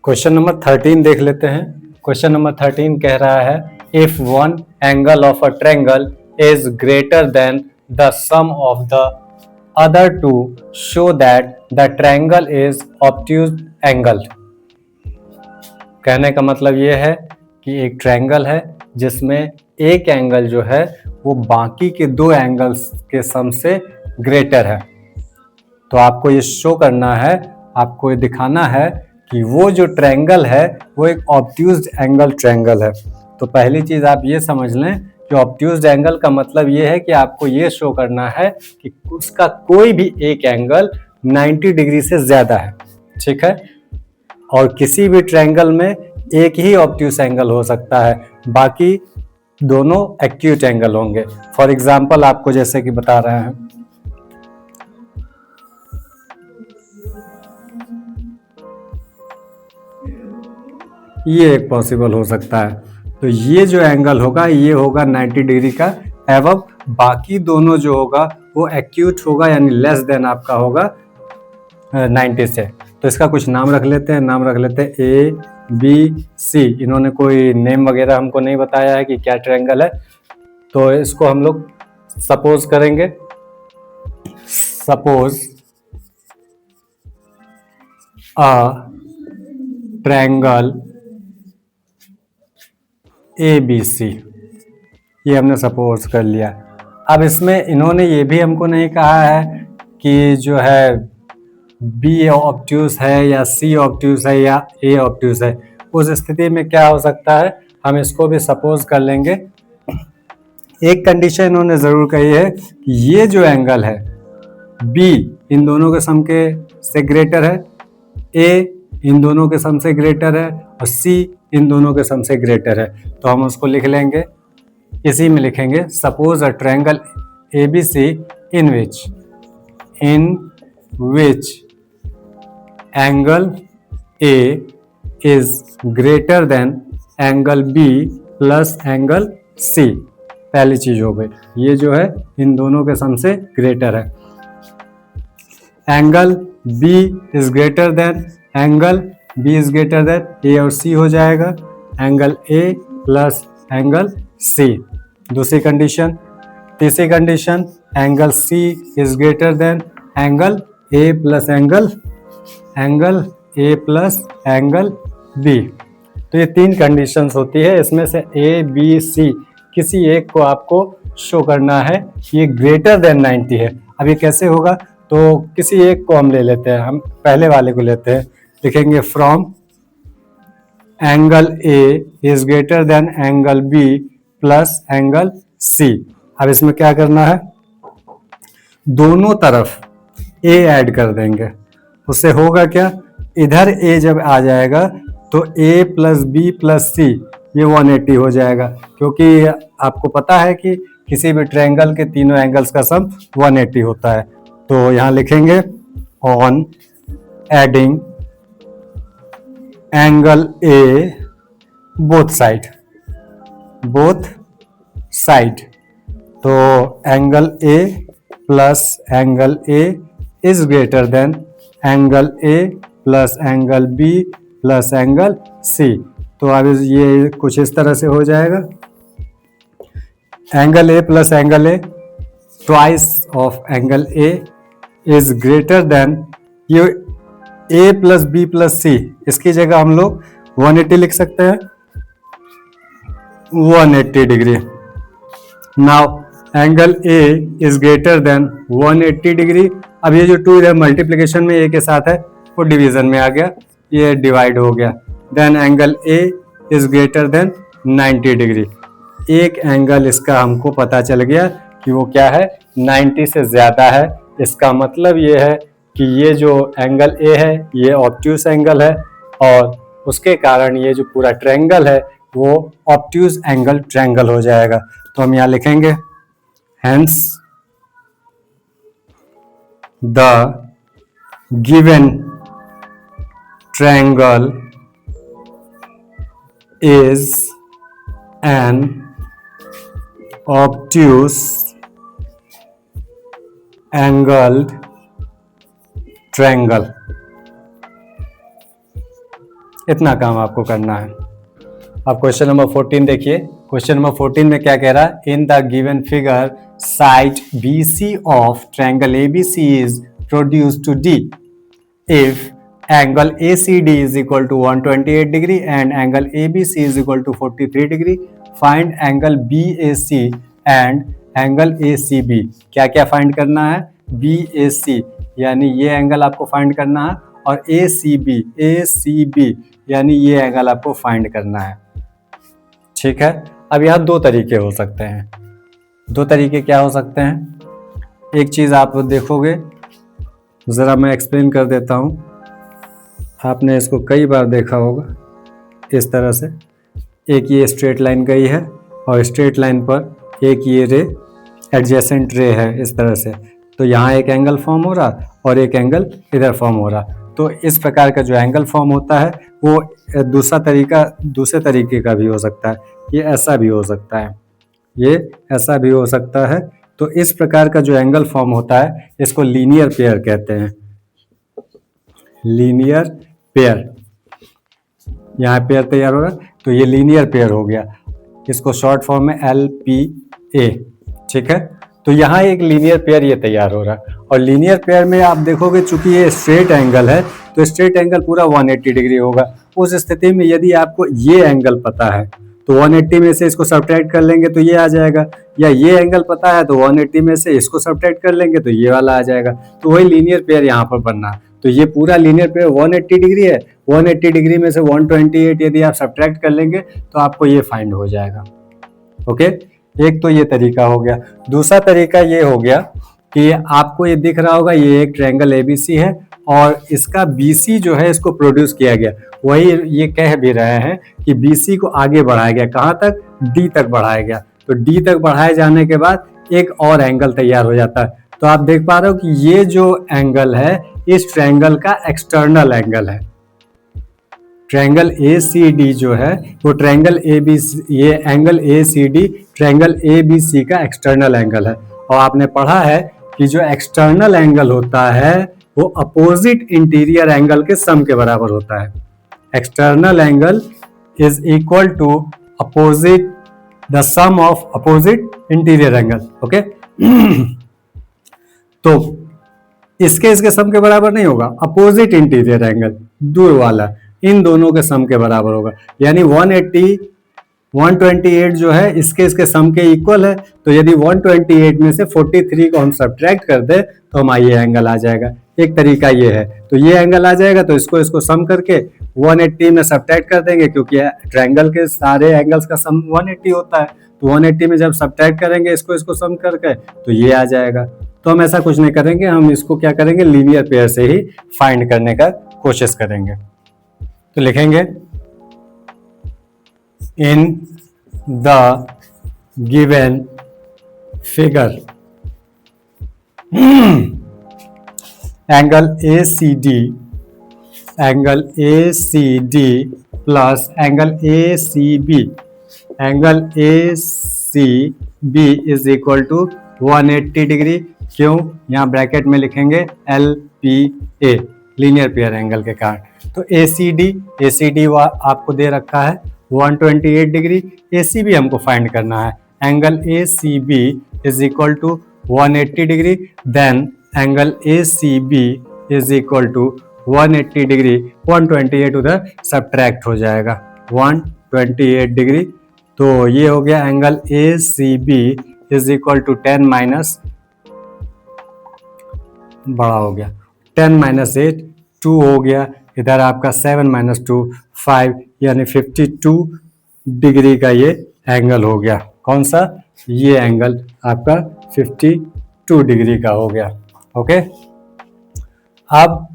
Question number 13 देख लेते हैं। क्वेश्चन नंबर 13 कह रहा है if one angle of a triangle is greater than the sum of the other two show that the triangle is obtuse angle. कहने का मतलब ये है कि एक ट्रायंगल है जिसमें एक एंगल जो है वो बाकी के दो एंगल्स के सम से ग्रेटर है। तो आपको ये शो करना है, आपको ये दिखाना है कि वो जो ट्रायंगल है वो एक ऑब्ट्यूज्ड एंगल ट्रायंगल है। तो पहली चीज आप ये समझ लें कि ऑब्ट्यूज्ड एंगल का मतलब ये है कि आपको ये शो करना है कि उसका कोई भी एक एंगल 90 डिग्री से ज्यादा है। ठीक है, और किसी भी ट्रायंगल में एक ही ऑब्ट्यूज एंगल हो सकता है, बाकी दोनों एक्यूट एंगल होंगे। फॉर एग्जाम्पल आपको जैसे कि बता रहे हैं, ये एक पॉसिबल हो सकता है। तो ये जो एंगल होगा ये होगा 90 डिग्री का एवं बाकी दोनों जो होगा वो एक्यूट होगा, यानी लेस देन आपका होगा 90 से। तो इसका कुछ नाम रख लेते हैं, नाम रख लेते हैं ए बी सी। इन्होंने कोई नेम वगैरह हमको नहीं बताया है कि क्या ट्रायंगल है, तो इसको हम लोग सपोज करेंगे। Suppose a triangle A B C, ये हमने सपोज कर लिया। अब इसमें इन्होंने ये भी हमको नहीं कहा है कि जो है बी ऑब्ट्यूज है या सी ऑब्ट्यूज है या ए ऑब्ट्यूज है। उस स्थिति में क्या हो सकता है, हम इसको भी सपोज कर लेंगे। एक कंडीशन इन्होंने जरूर कही है कि ये जो एंगल है बी इन दोनों के सम के से ग्रेटर है, ए इन दोनों के सम से ग्रेटर है और सी इन दोनों के सम से ग्रेटर है। तो हम उसको लिख लेंगे, इसी में लिखेंगे suppose a triangle A B C in which angle A is greater than angle B plus angle C. पहली चीज हो गई, ये जो है इन दोनों के सम से ग्रेटर है। Angle B is greater than angle B is greater than A और सी हो जाएगा, angle A plus angle C. दूसरी कंडीशन। तीसरी condition, angle C is greater than angle A plus angle A plus angle B. तो ये तीन conditions होती है, इसमें से ए बी सी किसी एक को आपको शो करना है कि ये ग्रेटर देन 90 है। अब ये कैसे होगा, तो किसी एक को हम ले लेते हैं, हम पहले वाले को लेते हैं। लिखेंगे from angle A is greater than angle B plus angle C. अब इसमें क्या करना है, दोनों तरफ ए ऐड कर देंगे। उससे होगा क्या, इधर ए जब आ जाएगा तो ए प्लस बी प्लस सी ये 180 हो जाएगा, क्योंकि आपको पता है कि किसी भी ट्रायंगल के तीनों एंगल्स का सम 180 होता है। तो यहाँ लिखेंगे on adding angle A both side. तो angle A plus angle A is greater than angle A plus angle B plus angle C. तो अब ये कुछ इस तरह से हो जाएगा, angle A plus angle A twice of angle A is greater than, ये A plus B plus C इसकी जगह हम लोग 180 लिख सकते हैं, 180 degree. Now angle A is greater then 180 degree. अब ये जो 2 इधर मल्टीप्लीकेशन में ए के साथ है वो डिवीजन में आ गया, ये डिवाइड हो गया। Then angle A is greater than 90 degree. एक एंगल इसका हमको पता चल गया कि वो क्या है, 90 से ज्यादा है। इसका मतलब ये है कि ये जो एंगल ए है ये ऑब्ट्यूज एंगल है और उसके कारण ये जो पूरा ट्रायंगल है वो ऑब्ट्यूज एंगल ट्रायंगल हो जाएगा। तो हम यहाँ लिखेंगे hence the given triangle is an obtuse angled triangle. इतना काम आपको करना है। अब क्वेश्चन नंबर 14 देखिए। क्वेश्चन नंबर 14 में क्या कह रहा है? In the given figure side BC of triangle ABC is produce to D if angle ACD is equal to 128 degree and angle ABC is equal to 43 degree. Find angle BAC and angle ACB. क्या क्या find करना है? BAC यानी ये angle आपको find करना है, और ACB यानी ये एंगल आपको फाइंड करना है। ठीक है। अब यहाँ दो तरीके हो सकते हैं। दो तरीके क्या हो सकते हैं? एक चीज़ आप देखोगे, ज़रा मैं एक्सप्लेन कर देता हूँ, आपने इसको कई बार देखा होगा इस तरह से। एक ये स्ट्रेट लाइन गई है और स्ट्रेट लाइन पर एक ये रे एडजेसेंट रे है इस तरह से, तो यहाँ एक एंगल फॉर्म हो रहा और एक एंगल इधर फॉर्म हो रहा। तो इस प्रकार का जो एंगल फॉर्म होता है वो दूसरे तरीके का भी हो सकता है। ये ऐसा भी हो सकता है, ये ऐसा भी हो सकता है। तो इस प्रकार का जो एंगल फॉर्म होता है इसको लीनियर पेयर कहते हैं। लीनियर पेयर, यहाँ पेयर तैयार हो रहा है तो ये लीनियर पेयर हो गया। इसको शॉर्ट फॉर्म में LPA। ठीक है। तो यहाँ एक लीनियर पेयर ये तैयार हो रहा है, और लीनियर पेयर में आप देखोगे चूंकि ये स्ट्रेट एंगल है तो स्ट्रेट एंगल पूरा 180 डिग्री होगा। उस स्थिति में यदि आपको ये एंगल पता है तो 180 में से इसको सब्ट्रैक्ट कर लेंगे तो ये आ जाएगा, या ये एंगल पता है तो 180 में से इसको सब्ट्रैक्ट कर लेंगे तो ये वाला आ जाएगा। तो वही लीनियर पेयर यहाँ पर बनना। तो ये पूरा लीनियर पेयर 180 डिग्री है, 180 डिग्री में से 128 यदि आप सब्ट्रैक्ट कर लेंगे तो आपको ये फाइंड हो जाएगा। ओके, एक तो ये तरीका हो गया। दूसरा तरीका ये हो गया कि आपको ये दिख रहा होगा ये एक ट्रायंगल ABC है और इसका BC जो है इसको प्रोड्यूस किया गया। वही ये कह भी रहे हैं कि BC को आगे बढ़ाया गया, कहाँ तक? D तक बढ़ाया गया। तो D तक बढ़ाए जाने के बाद एक और एंगल तैयार हो जाता है। तो आप देख पा रहे हो कि ये जो एंगल है इस ट्रायंगल का एक्सटर्नल एंगल है। ट्रायंगल ACD जो है वो ट्रायंगल ABC, ये एंगल ACD ट्रायंगल ABC का एक्सटर्नल एंगल है। और आपने पढ़ा है कि जो एक्सटर्नल एंगल होता है वो अपोजिट इंटीरियर एंगल के सम के बराबर होता है। External angle is equal to opposite the sum of opposite interior angle. Okay. तो इसके सम के बराबर नहीं होगा, अपोजिट इंटीरियर एंगल दूर वाला इन दोनों के सम के बराबर होगा। यानी 128 जो है इसके सम के इक्वल है। तो यदि 128 में से 43 को हम सब्ट्रैक्ट कर दे तो हमारा ये एंगल आ जाएगा। एक तरीका ये है, तो ये एंगल आ जाएगा तो इसको सम करके 180 में सब्ट्रैक्ट कर देंगे, क्योंकि ट्रायंगल के सारे एंगल्स का सम 180 होता है। तो 180 में जब सब्ट्रैक्ट करेंगे इसको सम करके तो ये आ जाएगा। तो हम ऐसा कुछ नहीं करेंगे, हम इसको क्या करेंगे, लीनियर पेयर से ही फाइंड करने का कोशिश करेंगे। तो लिखेंगे in the given figure angle ACD plus angle ACB is equal to 180 degree. क्यों? यहाँ ब्रैकेट में लिखेंगे LPA, लीनियर पेयर एंगल के कारण। तो ACD आपको दे रखा है 128 डिग्री, ACB हमको फाइंड करना है। Angle ACB is equal to 180 degree, then angle ACB is equal to 180 degree, 128 उधर सब्ट्रैक्ट हो जाएगा 128 डिग्री। तो ये हो गया angle ACB is equal to 10 minus, बड़ा हो गया 10 माइनस 8 2 हो गया, इधर आपका 7 माइनस 2 5, यानी 52 डिग्री का ये एंगल हो गया। कौन सा? ये एंगल आपका 52 डिग्री का हो गया। ओके। अब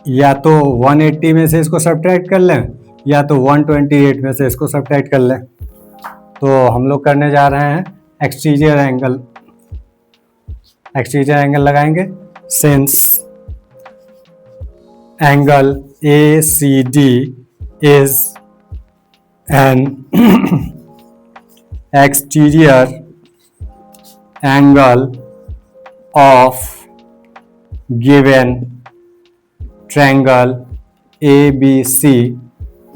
या तो 180 में से इसको सब्ट्रैक्ट कर लें या तो 128 में से इसको सब्ट्रैक्ट कर लें। तो हम लोग करने जा रहे हैं एक्सटीरियर एंगल लगाएंगे। Since angle ACD is an exterior angle of given triangle ABC,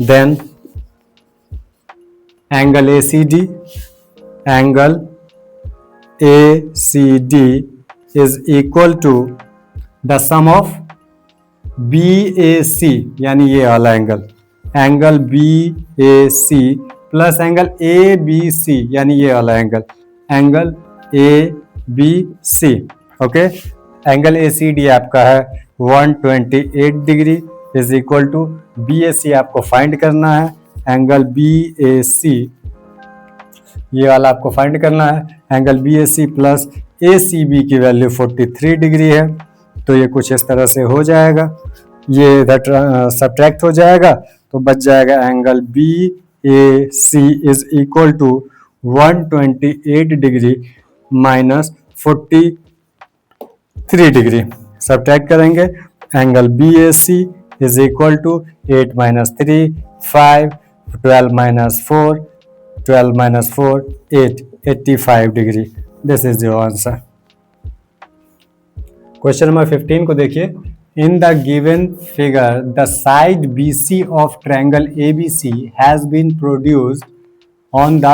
then angle ACD, angle ACD is equal to the sum of BAC, यानी ये वाला angle, angle BAC plus angle ABC, यानी ये वाला angle, angle ABC। Okay, angle ACD आपका है 128 degree is equal to BAC आपको find करना है, एंगल BAC ये वाला आपको फाइंड करना है, एंगल BAC प्लस ACB की वैल्यू 43 डिग्री है। तो ये कुछ इस तरह से हो जाएगा, ये इधर सब्ट्रैक्ट हो जाएगा तो बच जाएगा angle BAC is equal to 128 degree minus 43 degree. Subtract करेंगे, angle BAC is equal to 8 माइनस 3 5, 12 माइनस 4, 12 माइनस 4 8, 85 degree. This is your answer. Question number 15 को देखिए, in the given figure the side BC of triangle ABC has been produced on the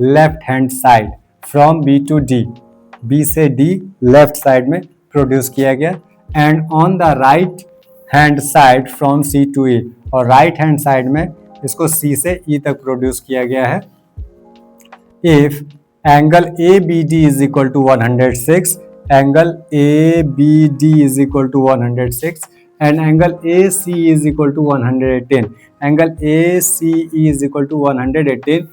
left hand side from B to D, B से D left side में produce किया गया, and on the right hand side from C to E, और right hand side में इसको C से E तक produce किया गया है। If angle ABD is equal to 106, angle ABD is equal to 106 and angle AC is equal to 118, angle ACE is equal to 118,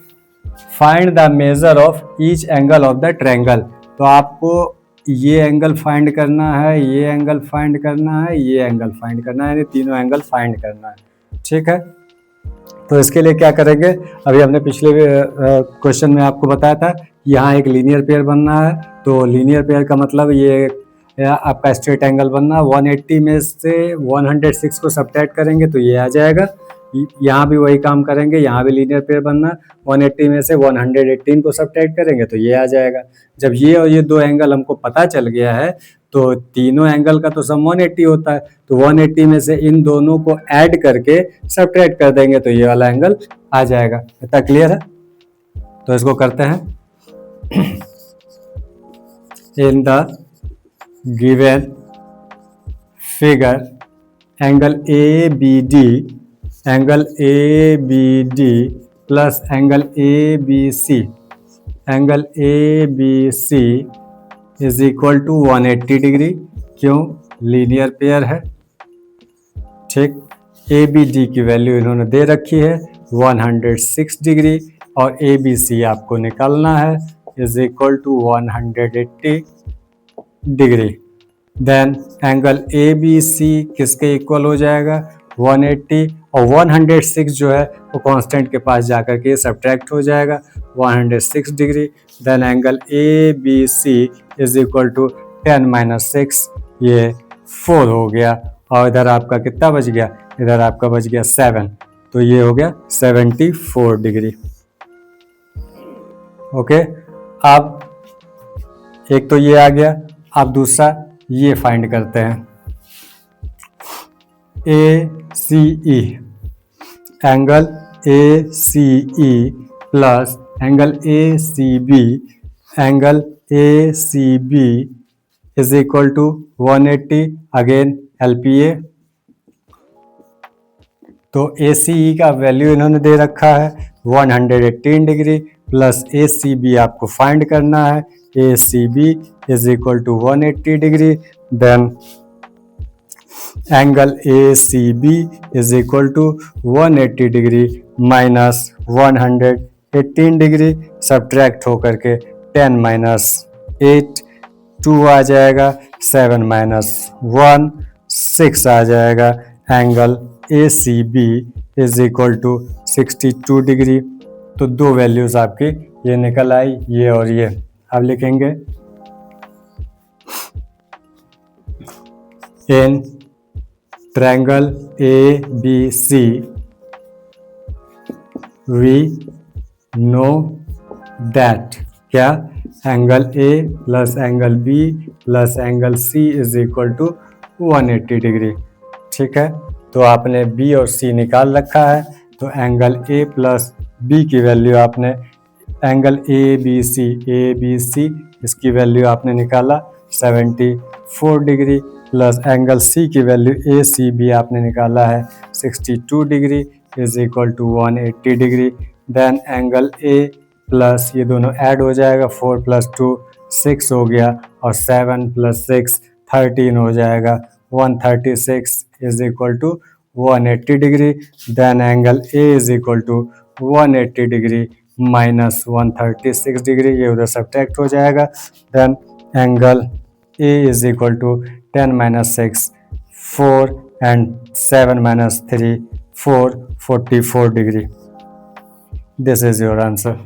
find the measure of each angle of the triangle. तो आपको ये angle find करना है, ये angle find करना है, ये angle find करना है, तीनों एंगल फाइंड करना है। ठीक है, तो इसके लिए क्या करेंगे, अभी हमने पिछले क्वेश्चन में आपको बताया था, यहाँ एक लीनियर पेयर बनना है। तो लीनियर पेयर का मतलब ये आपका स्ट्रेट एंगल बनना, 180 में से 106 को सब्ट्रैक्ट करेंगे तो ये आ जाएगा। यहाँ भी वही काम करेंगे, यहाँ भी लीनियर पेयर बनना, 180 में से 118 को सब्ट्रैक्ट करेंगे तो ये आ जाएगा। जब ये और ये दो एंगल हमको पता चल गया है तो तीनों एंगल का तो सम 180 होता है, तो 180 में से इन दोनों को ऐड करके सब्ट्रैक्ट कर देंगे तो ये वाला एंगल आ जाएगा। इतना क्लियर है? तो इसको करते हैं। In the given figure angle ABD plus angle ABC is equal to 180 degree. क्यों? लीनियर पेयर है। ठीक, ABD की वैल्यू इन्होंने दे रखी है 106 डिग्री और ABC आपको निकालना है is equal to 180 degree. Then angle ABC किसके इक्वल हो जाएगा? 180, और 106 जो है वो कांस्टेंट के पास जाकर के सब्ट्रैक्ट हो जाएगा 106 degree. Then angle ABC is equal to 10 minus 6, ये 4 हो गया, और इधर आपका कितना बच गया? इधर आपका बच गया 7, तो ये हो गया 74 डिग्री। ओके, अब एक तो ये आ गया, अब दूसरा ये फाइंड करते हैं। ACE, angle ACE plus angle ACB, angle ACB is equal to 180, again LPA। तो ACE का वैल्यू इन्होंने दे रखा है 118 डिग्री प्लस ACB आपको फाइंड करना है, ACB is equal to 180 degree. Then angle ACB is equal to 180 degree minus 118 degree, subtract होकर के 10 माइनस 8 2 आ जाएगा, 7 माइनस 1 6 आ जाएगा। Angle ACB is equal to 62 degree. तो दो वैल्यूज आपकी ये निकल आई, ये और ये। अब लिखेंगे in triangle ABC we know that, क्या? Angle A plus angle B plus angle C is equal to 180 degree. ठीक है, तो आपने बी और सी निकाल रखा है, तो एंगल ए प्लस बी की वैल्यू आपने एंगल ए बी सी इसकी वैल्यू आपने निकाला 74 डिग्री, प्लस एंगल सी की वैल्यू ए सी बी आपने निकाला है 62 degree is equal to 180 degree. Then angle A plus ये दोनों ऐड हो जाएगा, 4 प्लस 2 6 हो गया, और 7 प्लस 6 13 हो जाएगा, 136 is equal to 180 degree. Then angle A is equal to 180 degree minus 136 degree, ये उधर सब्ट्रैक्ट हो जाएगा। Then angle A is equal to 10 minus 6 4 and 7 minus 3 4 44 degree. This is your answer.